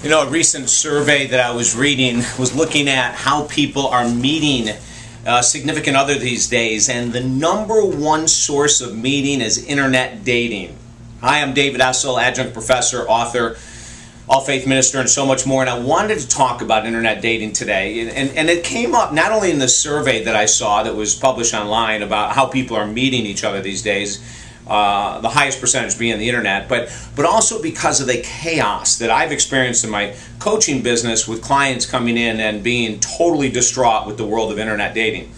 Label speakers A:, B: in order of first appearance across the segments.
A: You know, a recent survey that I was reading was looking at how people are meeting significant other these days, and the number one source of meeting is internet dating. Hi, I'm David Essel, adjunct professor, author, all-faith minister, and so much more, and I wanted to talk about internet dating today. And it came up not only in the survey that I saw that was published online about how people are meeting each other these days, the highest percentage being the internet, but also because of the chaos that I've experienced in my coaching business with clients coming in and being totally distraught with the world of internet dating.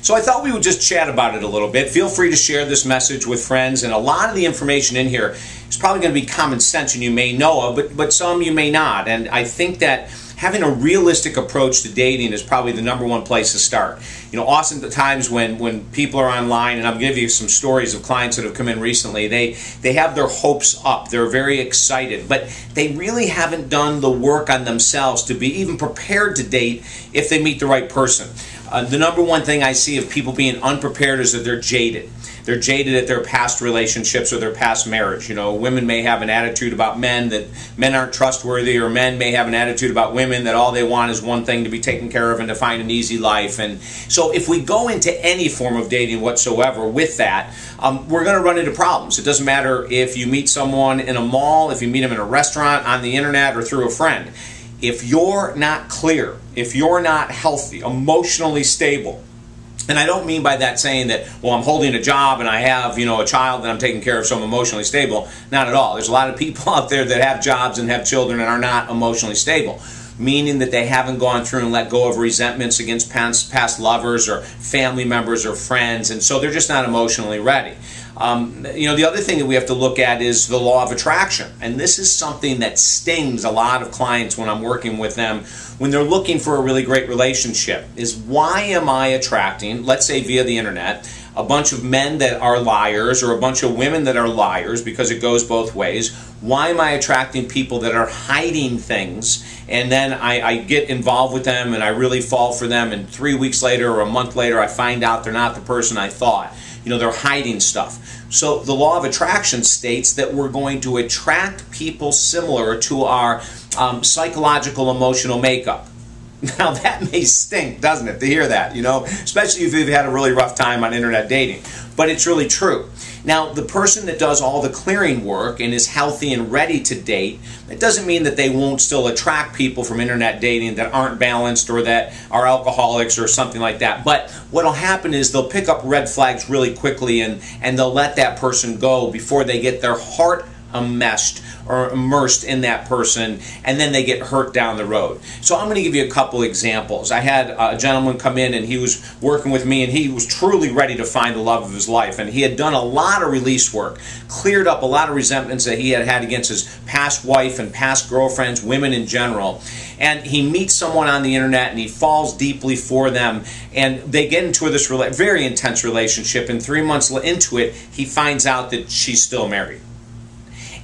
A: So I thought we would just chat about it a little bit. Feel free to share this message with friends, and a lot of the information in here is probably going to be common sense and you may know of, but some you may not. And I think that having a realistic approach to dating is probably the number one place to start. You know, oftentimes when people are online, and I'll give you some stories of clients that have come in recently, they have their hopes up. They're very excited, but they really haven't done the work on themselves to be even prepared to date if they meet the right person. The number one thing I see of people being unprepared is that they're jaded. They're jaded at their past relationships or their past marriage. You know, women may have an attitude about men that men aren't trustworthy, or men may have an attitude about women that all they want is one thing, to be taken care of and to find an easy life. And so if we go into any form of dating whatsoever with that, we're going to run into problems. It doesn't matter if you meet someone in a mall, if you meet them in a restaurant, on the internet, or through a friend. If you're not clear, if you're not healthy, emotionally stable, and I don't mean by that saying that, well, I'm holding a job and I have, a child that I'm taking care of, so I'm emotionally stable. Not at all. There's a lot of people out there that have jobs and have children and are not emotionally stable, meaning that they haven't gone through and let go of resentments against past lovers or family members or friends, and so they're just not emotionally ready. The other thing that we have to look at is the law of attraction, and this is something that stings a lot of clients when I'm working with them when they're looking for a really great relationship. Is, why am I attracting, let's say via the internet, a bunch of men that are liars or a bunch of women that are liars, because it goes both ways? Why am I attracting people that are hiding things, and then I get involved with them and I really fall for them, and 3 weeks later or a month later I find out they're not the person I thought? They're hiding stuff. So the law of attraction states that we're going to attract people similar to our psychological, emotional makeup. Now that may stink, doesn't it, to hear that, especially if you've had a really rough time on internet dating. But it's really true. Now, the person that does all the clearing work and is healthy and ready to date, it doesn't mean that they won't still attract people from internet dating that aren't balanced or that are alcoholics or something like that. But what'll happen is they'll pick up red flags really quickly, and they'll let that person go before they get their heart enmeshed or immersed in that person, and then they get hurt down the road. So I'm going to give you a couple examples. I had a gentleman come in and he was working with me, and he was truly ready to find the love of his life, and he had done a lot of release work, cleared up a lot of resentments that he had against his past wife and past girlfriends, women in general. And he meets someone on the internet and he falls deeply for them, and they get into this very intense relationship, and 3 months into it he finds out that she's still married.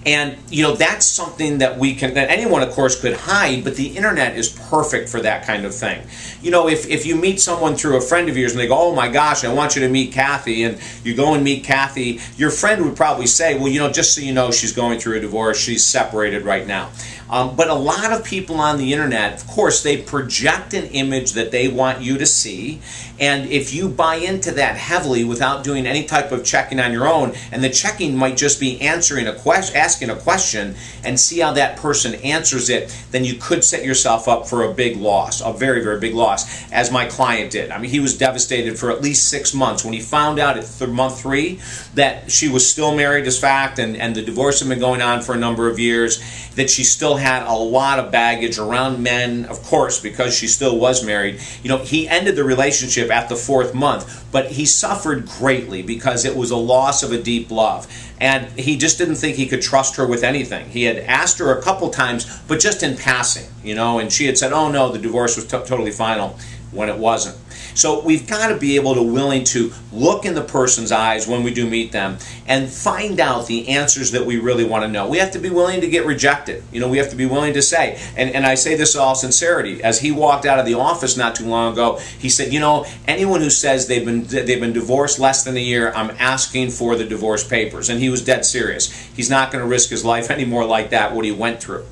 A: And, that's something that that anyone, of course, could hide, but the internet is perfect for that kind of thing. If you meet someone through a friend of yours and they go, oh my gosh, I want you to meet Kathy, and you go and meet Kathy, your friend would probably say, well, just so you know, she's going through a divorce, she's separated right now. But a lot of people on the internet, of course, they project an image that they want you to see, and if you buy into that heavily without doing any type of checking on your own, and the checking might just be asking a question and see how that person answers it, then you could set yourself up for a big loss, a very, very big loss, as my client did. I mean, he was devastated for at least 6 months when he found out at month 3 that she was still married as fact, and the divorce had been going on for a number of years, that she still had a lot of baggage around men, of course, because she still was married. He ended the relationship at the 4th month, but he suffered greatly because it was a loss of a deep love. And he just didn't think he could trust her with anything. He had asked her a couple times, but just in passing, and she had said, oh no, the divorce was totally final, when it wasn't. So we've got to be able to willing to look in the person's eyes when we do meet them and find out the answers that we really want to know. We have to be willing to get rejected. We have to be willing to say, and I say this in all sincerity, as he walked out of the office not too long ago, he said, anyone who says they've been divorced less than a year, I'm asking for the divorce papers. And he was dead serious. He's not going to risk his life anymore like that, what he went through.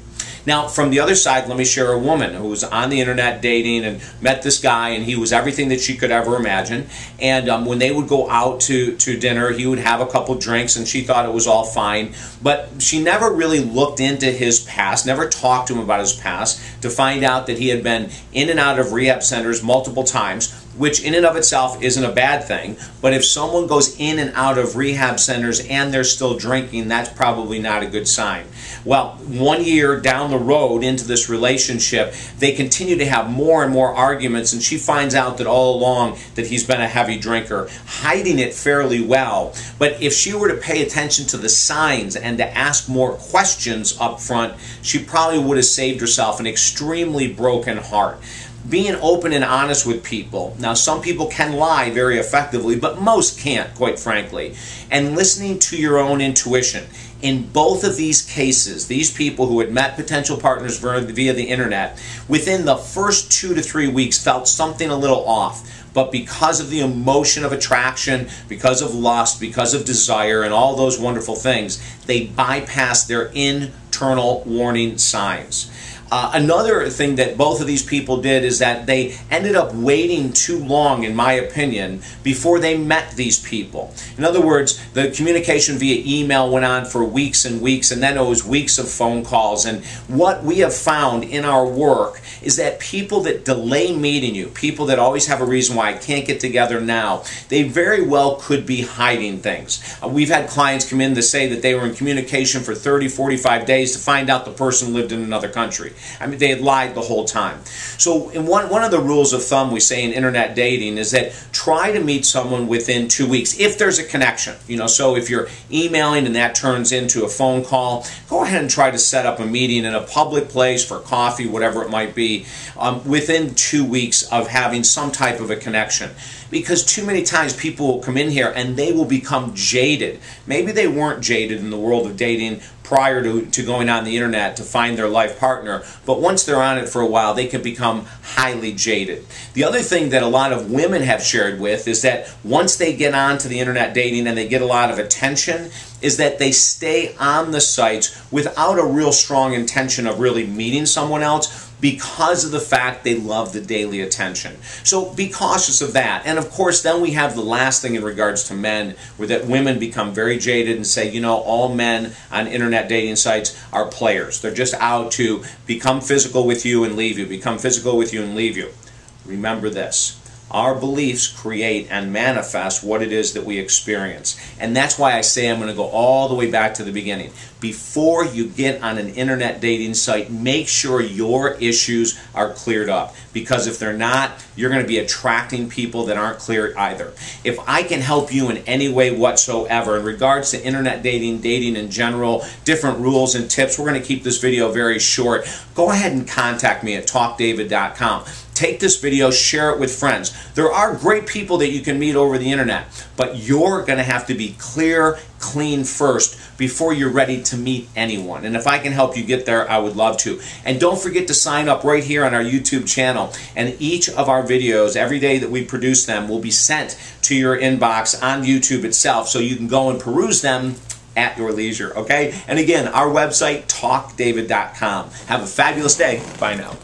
A: Now, from the other side, let me share a woman who was on the internet dating and met this guy, and he was everything that she could ever imagine. And when they would go out to dinner, he would have a couple drinks, and she thought it was all fine. But she never really looked into his past, never talked to him about his past, to find out that he had been in and out of rehab centers multiple times, which in and of itself isn't a bad thing. But if someone goes in and out of rehab centers and they're still drinking, that's probably not a good sign. Well, 1 year down the road into this relationship, they continue to have more and more arguments, and she finds out that all along that he's been a heavy drinker, hiding it fairly well. But if she were to pay attention to the signs and to ask more questions up front, she probably would have saved herself an extremely broken heart. Being open and honest with people. Now, some people can lie very effectively, but most can't, quite frankly. And listening to your own intuition. In both of these cases, these people who had met potential partners via the internet, within the first 2 to 3 weeks felt something a little off. But because of the emotion of attraction, because of lust, because of desire, and all those wonderful things, they bypassed their internal warning signs. Another thing that both of these people did is that they ended up waiting too long, in my opinion, before they met these people. In other words, the communication via email went on for weeks and weeks, and then it was weeks of phone calls. And what we have found in our work is that people that delay meeting you, people that always have a reason why I can't get together now, they very well could be hiding things. We've had clients come in to say that they were in communication for 30, 45 days to find out the person lived in another country. I mean, they had lied the whole time. So in one of the rules of thumb we say in internet dating is that try to meet someone within 2 weeks, if there's a connection. You know, so if you're emailing and that turns into a phone call, go ahead and try to set up a meeting in a public place for coffee, whatever it might be, within 2 weeks of having some type of a connection. Because too many times people will come in here and they will become jaded. Maybe they weren't jaded in the world of dating prior to going on the internet to find their life partner, but once they're on it for a while, they can become highly jaded. The other thing that a lot of women have shared with is that once they get onto the internet dating and they get a lot of attention, is that they stay on the sites without a real strong intention of really meeting someone else, because of the fact they love the daily attention. So be cautious of that. And of course, then we have the last thing in regards to men, where that women become very jaded and say, you know, all men on internet dating sites are players. They're just out to become physical with you and leave you, become physical with you and leave you. Remember this. Our beliefs create and manifest what it is that we experience. And that's why I say I'm going to go all the way back to the beginning. Before you get on an internet dating site, make sure your issues are cleared up. Because if they're not, you're going to be attracting people that aren't clear either. If I can help you in any way whatsoever in regards to internet dating, dating in general, different rules and tips, we're going to keep this video very short. Go ahead and contact me at talkdavid.com. Take this video, share it with friends. There are great people that you can meet over the internet, but you're going to have to be clear, clean first before you're ready to meet anyone. And if I can help you get there, I would love to. And don't forget to sign up right here on our YouTube channel. And each of our videos, every day that we produce them, will be sent to your inbox on YouTube itself, so you can go and peruse them at your leisure, okay? And again, our website, talkdavid.com. Have a fabulous day. Bye now.